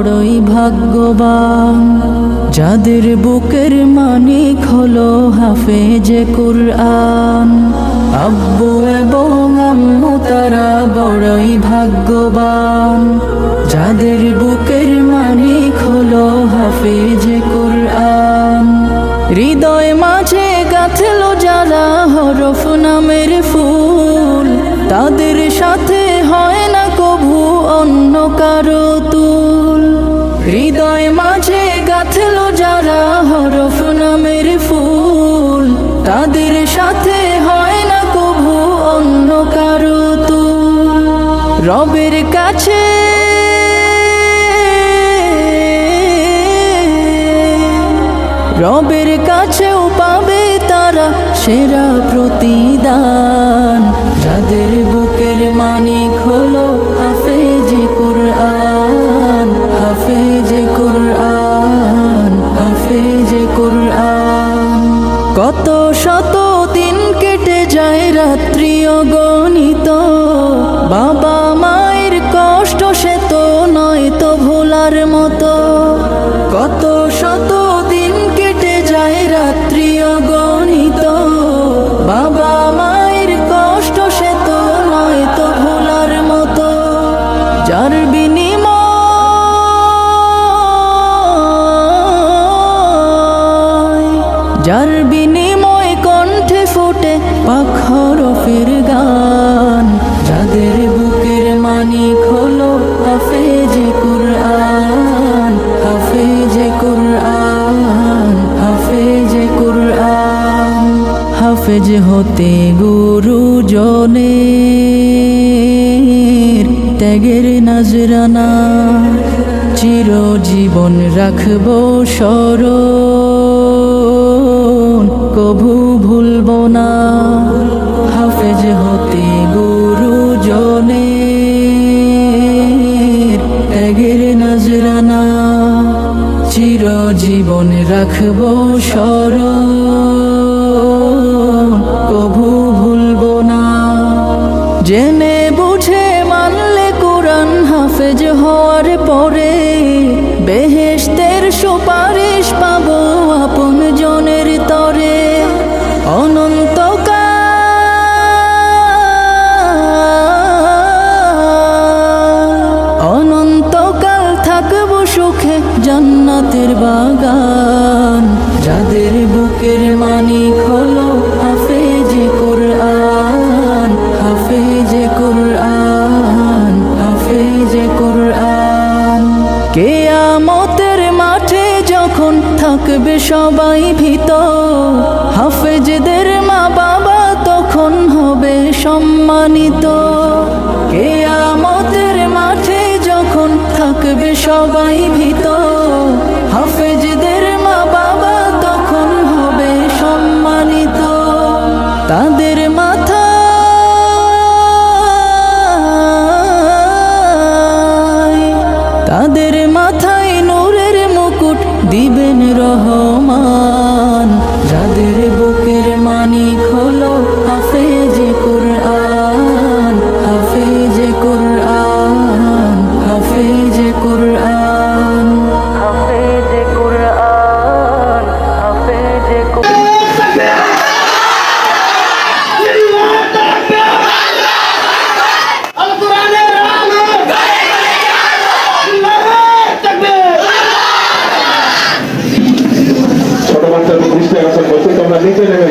বড়ই ভাগ্যবান, যাদের বুকের মানিক হলো হাফেজে কুরআন। আব্বু এবং আম্মু তারা বড়ই ভাগ্যবান, যাদের বুকের মানিক হলো হাফেজে কুরআন। হৃদয় মাঝে গাঁথলো যারা হরফ নামের ফুল, তাদের সাথে হয় না কভু অন্য কারো তুল। হৃদয় মাঝে গাঁথলো যারা হরফ নামের ফুল, তাদের সাথে হয় না কভু অন্য কারো তুল। রবের কাছে রবের কাছেও পাবে তারা সেরা প্রতিদান, যাদের বুকের মানিক হলো হাফেজে কুরআন, হাফেজে কুরআন, হাফেজে কুরআন। কত শত দিন কেটে যায় রাত্রি অগণিত, বাবা মায়ের কষ্ট সে তো নয় তো ভোলার মতো। কত শত দিন কেটে যায় রাত্রি অগণিত, বাবা মায়ের কষ্ট সে তো নয় তো ভোলার মতো। যার বিনিময় কণ্ঠে ফোটে পাক হরফের গান, যাদের বুকের মানিক হলো হাফেজে কুরআন, হাফেজে কুরআন, হাফেজে কুরআন। হাফেজ হতে গুরুজনের ত্যাগের নজরানা, চিরজীবন রাখবো স্মরণ, কভু ভুলবো না। হাফেজ হতে গুরুজনের ত্যাগের নজরানা, চিরজীবন রাখবো স্মরণ, কভু ভুলবো না। জেনে বুঝে মানলে কুরআন হাফেজ হওয়ার পরে, বেহেশতের সুপারিশ পাবো আপন জনের তরে। অনন্তকাল থাকবো সুখে জান্নাতের বাগান, যাদের বুকের মানিক হলো হাফেজে কুরআন, হাফেজে কুরআন, হাফেজে কুরআন। কিয়ামতের মাঠে যখন থাকবে সবাই ভীত, হাফেজদের মা বাবা তখন হবে সম্মানিত। কিয়ামতের মাঠে যখন থাকবে সবাই ভীত, হাফেজদের মা বাবা তখন হবে সম্মানিত। তাদের মাথায় নূরের মুকুট দিবেন রহমান, যাদের বুকের মানিক হলো হাফেজে কুরআন, হাফেজে কুরআন, হাফেজে কুরআন, হাফেজে কুরআন, হাফেজে কুরআন। ছোট বাচ্চাদের দৃষ্টি আকর্ষণ করতে তোমরা নিচে নেমে